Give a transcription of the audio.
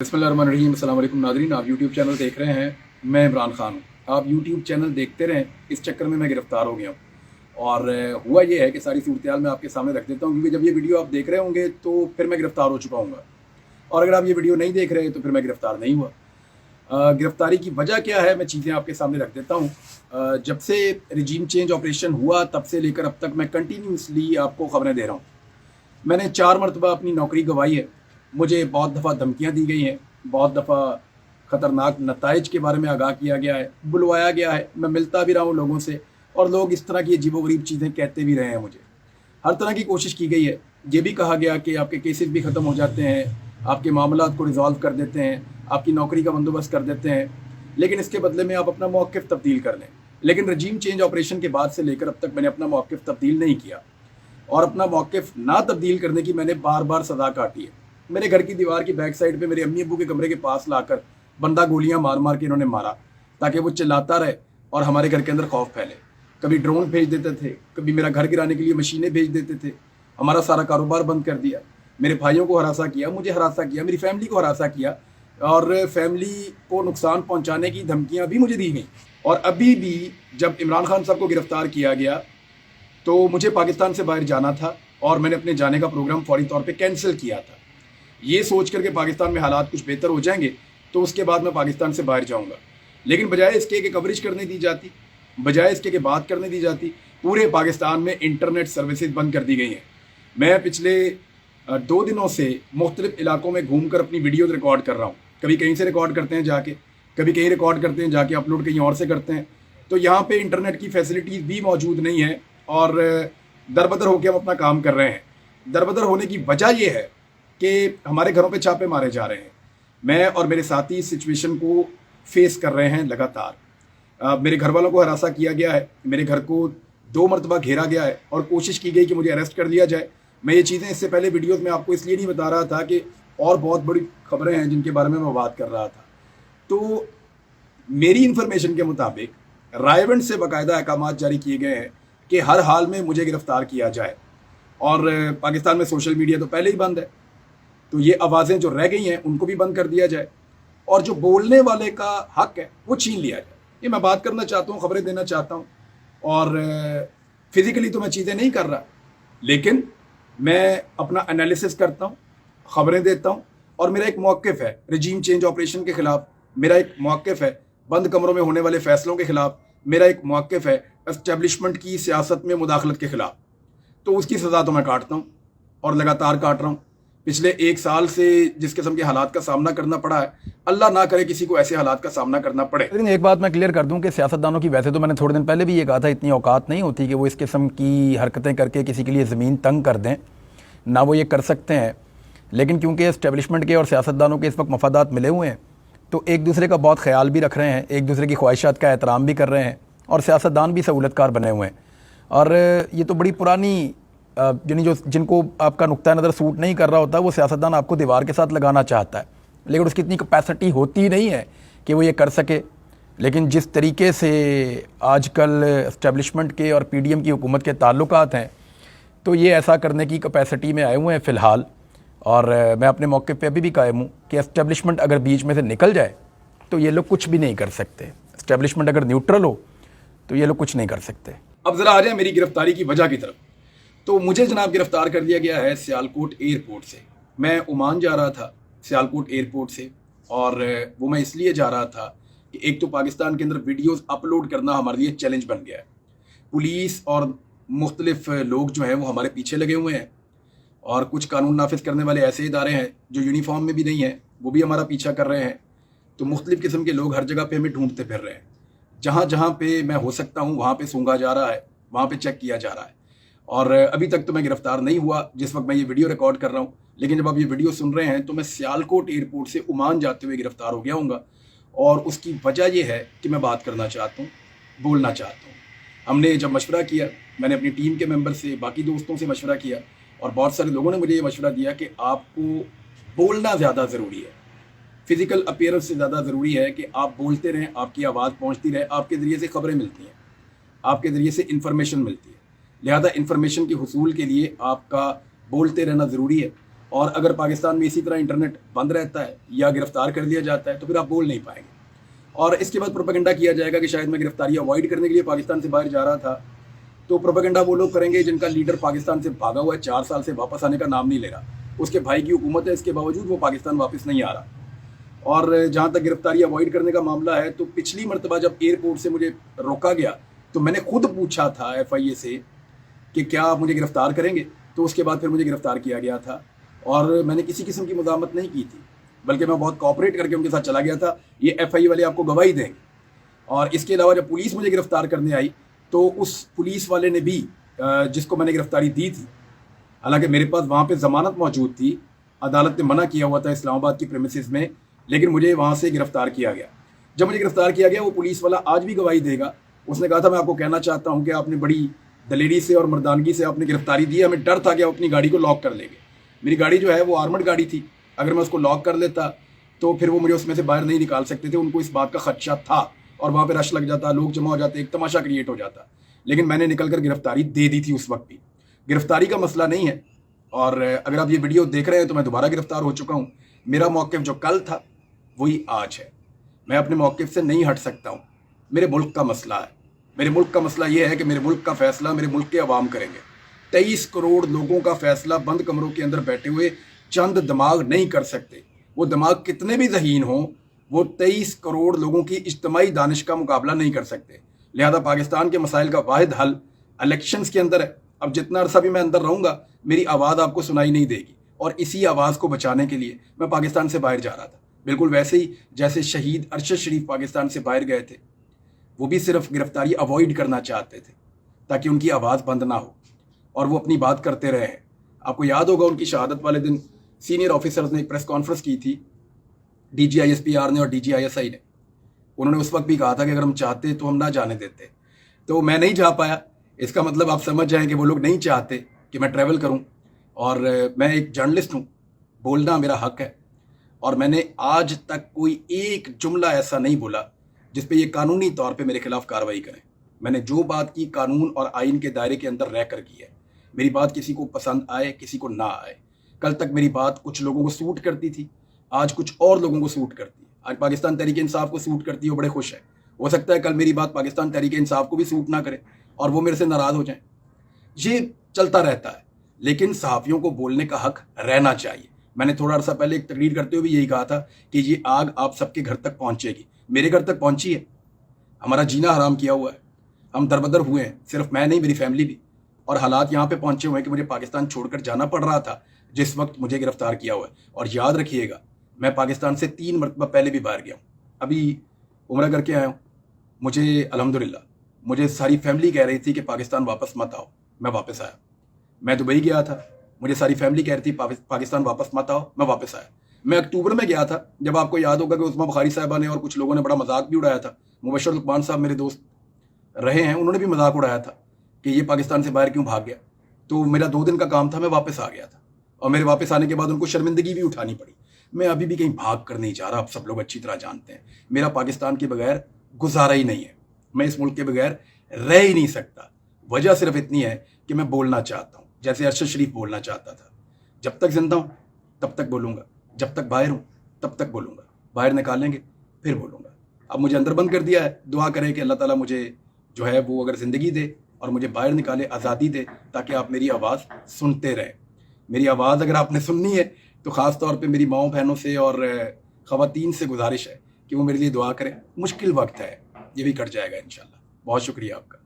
बिस्मिल्लाहिर्रहमानिर्रहीम। अस्सलाम वालेकुम नाज़रीन, आप यूट्यूब चैनल देख रहे हैं। मैं इमरान खान हूँ। आप यूट्यूब चैनल देखते रहें, इस चक्कर में मैं गिरफ़्तार हो गया हूँ। और हुआ ये है कि सारी सूरत-ए-हाल मैं आपके सामने रख देता हूँ, क्योंकि जब ये वीडियो आप देख रहे होंगे तो फिर मैं गिरफ़्तार हो चुका हूँगा, और अगर आप ये वीडियो नहीं देख रहे तो फिर मैं गिरफ़्तार नहीं हुआ। गिरफ़्तारी की वजह क्या है, मैं चीज़ें आपके सामने रख देता हूँ। जब से रिजीम चेंज ऑपरेशन हुआ तब से लेकर अब तक मैं कंटिन्यूसली आपको ख़बरें दे रहा हूँ। मैंने 4 मरतबा अपनी नौकरी गंवाई है। मुझे बहुत दफ़ा धमकियाँ दी गई हैं, बहुत दफ़ा ख़तरनाक नताइज के बारे में आगाह किया गया है, बुलवाया गया है। मैं मिलता भी रहा हूँ लोगों से, और लोग इस तरह की अजीबो-गरीब चीज़ें कहते भी रहे हैं मुझे। हर तरह की कोशिश की गई है। ये भी कहा गया कि आपके केसेस भी ख़त्म हो जाते हैं, आपके मामलात को रिज़ॉल्व कर देते हैं, आपकी नौकरी का बंदोबस्त कर देते हैं, लेकिन इसके बदले में आप अपना मौक़िफ़ तब्दील कर लें। लेकिन रजीम चेंज ऑपरेशन के बाद से लेकर अब तक मैंने अपना मौक़िफ़ तब्दील नहीं किया, और अपना मौक़िफ़ ना तब्दील करने की मैंने बार बार सज़ा काटी है। मेरे घर की दीवार की बैक साइड पे मेरे अम्मी अब्बू के कमरे के पास लाकर बंदा गोलियां मार मार के इन्होंने मारा, ताकि वो चिल्लाता रहे और हमारे घर के अंदर खौफ फैले। कभी ड्रोन भेज देते थे, कभी मेरा घर गिराने के लिए मशीनें भेज देते थे, हमारा सारा कारोबार बंद कर दिया, मेरे भाइयों को हरासा किया, मुझे हरासा किया, मेरी फैमिली को हरासा किया, और फैमिली को नुकसान पहुँचाने की धमकियाँ भी मुझे दी गई। और अभी भी जब इमरान खान साहब को गिरफ़्तार किया गया तो मुझे पाकिस्तान से बाहर जाना था, और मैंने अपने जाने का प्रोग्राम फौरी तौर पे कैंसिल किया था, ये सोच कर के पाकिस्तान में हालात कुछ बेहतर हो जाएंगे तो उसके बाद मैं पाकिस्तान से बाहर जाऊंगा। लेकिन बजाय इसके कि कवरेज करने दी जाती, बजाय इसके कि बात करने दी जाती, पूरे पाकिस्तान में इंटरनेट सर्विसेज बंद कर दी गई हैं। मैं पिछले 2 दिनों से मुख्तलिफ इलाकों में घूम कर अपनी वीडियोज़ रिकॉर्ड कर रहा हूँ। कभी कहीं से रिकॉर्ड करते हैं जाके, कभी कहीं रिकॉर्ड करते हैं जाके, अपलोड कहीं और से करते हैं। तो यहाँ पर इंटरनेट की फैसिलिटीज़ भी मौजूद नहीं है, और दरबदर होकर हम अपना काम कर रहे हैं। दरबदर होने की वजह यह है कि हमारे घरों पे छापे मारे जा रहे हैं। मैं और मेरे साथी इस सिचुएशन को फेस कर रहे हैं लगातार। मेरे घर वालों को हरासा किया गया है, मेरे घर को 2 मरतबा घेरा गया है, और कोशिश की गई कि मुझे अरेस्ट कर लिया जाए। मैं ये चीज़ें इससे पहले वीडियोज़ में आपको इसलिए नहीं बता रहा था कि और बहुत बड़ी खबरें हैं जिनके बारे में मैं बात कर रहा था। तो मेरी इन्फॉर्मेशन के मुताबिक रायवंड से बाकायदा अहकामात जारी किए गए हैं कि हर हाल में मुझे गिरफ़्तार किया जाए। और पाकिस्तान में सोशल मीडिया तो पहले ही बंद है, तो ये आवाज़ें जो रह गई हैं उनको भी बंद कर दिया जाए, और जो बोलने वाले का हक है वो छीन लिया जाए। ये मैं बात करना चाहता हूँ, खबरें देना चाहता हूँ, और फिज़िकली तो मैं चीज़ें नहीं कर रहा, लेकिन मैं अपना एनालिसिस करता हूँ, खबरें देता हूँ, और मेरा एक मौक़िफ़ है रजीम चेंज ऑपरेशन के ख़िलाफ़, मेरा एक मौक़िफ़ है बंद कमरों में होने वाले फ़ैसलों के ख़िलाफ़, मेरा एक मौक़िफ़ है एस्टेब्लिशमेंट की सियासत में मुदाखलत के ख़िलाफ़। तो उसकी सज़ा तो मैं काटता हूँ, और लगातार काट रहा हूँ। पिछले 1 साल से जिस किस्म के हालात का सामना करना पड़ा है, अल्लाह ना करे किसी को ऐसे हालात का सामना करना पड़े। लेकिन एक बात मैं क्लियर कर दूं कि सियासतदानों की, वैसे तो मैंने थोड़े दिन पहले भी ये कहा था, इतनी औकात नहीं होती कि वो इस किस्म की हरकतें करके किसी के लिए ज़मीन तंग कर दें, ना वो ये कर सकते हैं। लेकिन क्योंकि इस्टेब्लिशमेंट के और सियासतदानों के इस वक्त मफादात मिले हुए हैं, तो एक दूसरे का बहुत ख्याल भी रख रहे हैं, एक दूसरे की ख्वाहिशात का एहतराम भी कर रहे हैं, और सियासतदान भी सहूलतकार बने हुए हैं। और ये तो बड़ी पुरानी यानी जो जिनको आपका नुक्ता नज़र सूट नहीं कर रहा होता, वो सियासतदान आपको दीवार के साथ लगाना चाहता है, लेकिन उसकी इतनी कैपेसिटी होती नहीं है कि वो ये कर सके। लेकिन जिस तरीके से आजकल इस्टेब्लिशमेंट के और पीडीएम की हुकूमत के ताल्लुकात हैं, तो ये ऐसा करने की कैपेसिटी में आए हुए हैं फ़िलहाल। और मैं अपने मौके पे अभी भी कायम हूँ कि इस्टेब्लिशमेंट अगर बीच में से निकल जाए तो ये लोग कुछ भी नहीं कर सकते। इस्टेब्लिशमेंट अगर न्यूट्रल हो तो ये लोग कुछ नहीं कर सकते। अब ज़रा आ जाए मेरी गिरफ़्तारी की वजह की तरफ। तो मुझे जनाब गिरफ़्तार कर दिया गया है सियालकोट एयरपोर्ट से। मैं ओमान जा रहा था सियालकोट एयरपोर्ट से, और वो मैं इसलिए जा रहा था कि एक तो पाकिस्तान के अंदर वीडियोस अपलोड करना हमारे लिए चैलेंज बन गया है। पुलिस और मुख्तलिफ लोग जो हैं वो हमारे पीछे लगे हुए हैं, और कुछ कानून नाफिज करने वाले ऐसे इदारे हैं जो यूनिफॉर्म में भी नहीं हैं, वो भी हमारा पीछा कर रहे हैं। तो मुख्तलिफ किस्म के लोग हर जगह पे हमें ढूंढते फिर रहे हैं। जहाँ जहाँ पे मैं हो सकता हूँ वहाँ पे सूंघा जा रहा है, वहाँ पे चेक किया जा रहा है। और अभी तक तो मैं गिरफ़्तार नहीं हुआ जिस वक्त मैं ये वीडियो रिकॉर्ड कर रहा हूँ, लेकिन जब आप ये वीडियो सुन रहे हैं तो मैं सियालकोट एयरपोर्ट से ओमान जाते हुए गिरफ़्तार हो गया हूँगा। और उसकी वजह यह है कि मैं बात करना चाहता हूँ, बोलना चाहता हूँ। हमने जब मशवरा किया, मैंने अपनी टीम के मेंबर से, बाकी दोस्तों से मशवरा किया, और बहुत सारे लोगों ने मुझे ये मशवरा दिया कि आपको बोलना ज़्यादा ज़रूरी है, फ़िज़िकल अपीयरेंस से ज़्यादा ज़रूरी है कि आप बोलते रहें, आपकी आवाज़ पहुँचती रहे, आपके ज़रिए से ख़बरें मिलती हैं, आपके ज़रिए से इन्फॉर्मेशन मिलती है। लिहाजा इन्फॉर्मेशन के हुसूल के लिए आपका बोलते रहना ज़रूरी है। اور اگر پاکستان میں اسی طرح انٹرنیٹ بند رہتا ہے یا گرفتار کر دیا جاتا ہے تو پھر آپ بول نہیں پائیں گے. اور اس کے بعد پروپیگنڈا کیا جائے گا کہ شاید میں گرفتاری اوائڈ کرنے کے لیے پاکستان سے باہر جا رہا تھا. تو پروپیگنڈا وہ لوگ کریں گے جن کا لیڈر پاکستان سے بھاگا ہوا ہے, 4 سال سے واپس آنے کا نام نہیں لے رہا. اس کے بھائی کی حکومت ہے, اس کے باوجود وہ پاکستان واپس نہیں آ رہا. اور جہاں تک گرفتاری اوائڈ کرنے کا معاملہ ہے, تو پچھلی مرتبہ جب ایئرپورٹ سے مجھے روکا گیا تو میں نے خود پوچھا تھا FIA سے کہ کیا آپ مجھے گرفتار کریں گے, تو اس کے بعد پھر مجھے گرفتار کیا گیا تھا. اور میں نے کسی قسم کی مزاحمت نہیں کی تھی, بلکہ میں بہت کوآپریٹ کر کے ان کے ساتھ چلا گیا تھا. یہ FIA والے آپ کو گواہی دیں گے. اور اس کے علاوہ جب پولیس مجھے گرفتار کرنے آئی تو اس پولیس والے نے بھی جس کو میں نے گرفتاری دی تھی, حالانکہ میرے پاس وہاں پہ ضمانت موجود تھی, عدالت نے منع کیا ہوا تھا اسلام آباد کی پریمیسز میں, لیکن مجھے وہاں سے گرفتار کیا گیا. جب مجھے گرفتار کیا گیا, وہ پولیس والا آج بھی گواہی دے گا, اس نے کہا تھا میں آپ کو کہنا چاہتا ہوں کہ آپ نے بڑی دلیری سے اور مردانگی سے آپ نے گرفتاری دی ہے, ہمیں ڈر تھا کہ آپ اپنی گاڑی کو لاک کر لیں گے. میری گاڑی جو ہے وہ آرمڈ گاڑی تھی, اگر میں اس کو لاک کر لیتا تو پھر وہ مجھے اس میں سے باہر نہیں نکال سکتے تھے. ان کو اس بات کا خدشہ تھا اور وہاں پہ رش لگ جاتا, لوگ جمع ہو جاتے, ایک تماشا کریٹ ہو جاتا. لیکن میں نے نکل کر گرفتاری دے دی تھی اس وقت بھی. گرفتاری کا مسئلہ نہیں ہے. اور اگر آپ یہ ویڈیو دیکھ رہے ہیں تو میں دوبارہ گرفتار ہو چکا ہوں. میرا موقف جو کل تھا وہی آج ہے. میں اپنے موقف سے نہیں ہٹ سکتا ہوں. میرے ملک کا مسئلہ ہے. میرے ملک کا مسئلہ یہ ہے کہ میرے ملک کا فیصلہ میرے ملک کے عوام کریں گے. 23 کروڑ لوگوں کا فیصلہ بند کمروں کے اندر بیٹھے ہوئے چند دماغ نہیں کر سکتے. وہ دماغ کتنے بھی ذہین ہوں, وہ 23 کروڑ لوگوں کی اجتماعی دانش کا مقابلہ نہیں کر سکتے. لہذا پاکستان کے مسائل کا واحد حل الیکشنز کے اندر ہے. اب جتنا عرصہ بھی میں اندر رہوں گا میری آواز آپ کو سنائی نہیں دے گی, اور اسی آواز کو بچانے کے لیے میں پاکستان سے باہر جا رہا تھا. بالکل ویسے ہی جیسے شہید ارشد شریف پاکستان سے باہر گئے تھے, وہ بھی صرف گرفتاری اوائڈ کرنا چاہتے تھے تاکہ ان کی آواز بند نہ ہو اور وہ اپنی بات کرتے رہے. آپ کو یاد ہوگا ان کی شہادت والے دن سینئر آفیسرز نے ایک پریس کانفرنس کی تھی, DG ISPR نے اور DG ISI نے. انہوں نے اس وقت بھی کہا تھا کہ اگر ہم چاہتے تو ہم نہ جانے دیتے. تو میں نہیں جا پایا. اس کا مطلب آپ سمجھ جائیں کہ وہ لوگ نہیں چاہتے کہ میں ٹریول کروں. اور میں ایک جرنلسٹ ہوں, بولنا میرا حق ہے. اور میں نے آج تک کوئی ایک جملہ ایسا نہیں بولا جس پہ یہ قانونی طور پہ میرے خلاف کارروائی کریں. میں نے جو بات کی قانون اور آئین کے دائرے کے اندر رہ کر کی ہے. میری بات کسی کو پسند آئے کسی کو نہ آئے. کل تک میری بات کچھ لوگوں کو سوٹ کرتی تھی, آج کچھ اور لوگوں کو سوٹ کرتی ہے. آج پاکستان تحریک انصاف کو سوٹ کرتی ہے, وہ بڑے خوش ہیں. ہو سکتا ہے کل میری بات پاکستان تحریک انصاف کو بھی سوٹ نہ کرے اور وہ میرے سے ناراض ہو جائیں. یہ چلتا رہتا ہے, لیکن صحافیوں کو بولنے کا حق رہنا چاہیے. میں نے تھوڑا عرصہ پہلے ایک تقریر کرتے ہوئے بھی یہی کہا تھا کہ یہ آگ آپ سب کے گھر تک پہنچے گی. میرے گھر تک پہنچی ہے. ہمارا جینا حرام کیا ہوا ہے, ہم دربدر ہوئے ہیں, صرف میں نہیں میری فیملی بھی. اور حالات یہاں پہ پہنچے ہوئے ہیں کہ مجھے پاکستان چھوڑ کر جانا پڑ رہا تھا جس وقت مجھے گرفتار کیا ہوا ہے. اور یاد رکھیے گا میں پاکستان سے 3 مرتبہ پہلے بھی باہر گیا ہوں. ابھی عمرہ کر کے آیا ہوں. مجھے الحمدللہ مجھے ساری فیملی کہہ رہی تھی کہ پاکستان واپس مت آؤ. میں واپس آیا. میں دبئی گیا تھا, مجھے ساری فیملی کہہ رہی تھی پاکستان واپس مت آؤ. میں واپس آیا. میں اکتوبر میں گیا تھا, جب آپ کو یاد ہوگا کہ عثمہ بخاری صاحبہ نے اور کچھ لوگوں نے بڑا مذاق بھی اڑایا تھا. مبشر لقمان صاحب میرے دوست رہے ہیں, انہوں نے بھی مذاق اڑایا تھا کہ یہ پاکستان سے باہر کیوں بھاگ گیا. تو میرا 2 دن کا کام تھا, میں واپس آ گیا تھا. اور میرے واپس آنے کے بعد ان کو شرمندگی بھی اٹھانی پڑی. میں ابھی بھی کہیں بھاگ کر نہیں جا رہا, آپ سب لوگ اچھی طرح جانتے ہیں. میرا پاکستان کے بغیر گزارا ہی نہیں ہے. میں اس ملک کے بغیر رہ ہی نہیں سکتا. وجہ صرف اتنی ہے کہ میں بولنا چاہتا ہوں جیسے ارشد شریف بولنا چاہتا تھا. جب تک زندہ ہوں تب تک بولوں گا, جب تک باہر ہوں تب تک بولوں گا. باہر نکالیں گے پھر بولوں گا. اب مجھے اندر بند کر دیا ہے, دعا کریں کہ اللہ تعالیٰ مجھے جو ہے وہ اگر زندگی دے اور مجھے باہر نکالے, آزادی دے, تاکہ آپ میری آواز سنتے رہیں. میری آواز اگر آپ نے سننی ہے تو خاص طور پہ میری ماؤں بہنوں سے اور خواتین سے گزارش ہے کہ وہ میرے لیے دعا کریں. مشکل وقت ہے, یہ بھی کٹ جائے گا انشاءاللہ. بہت شکریہ آپ کا.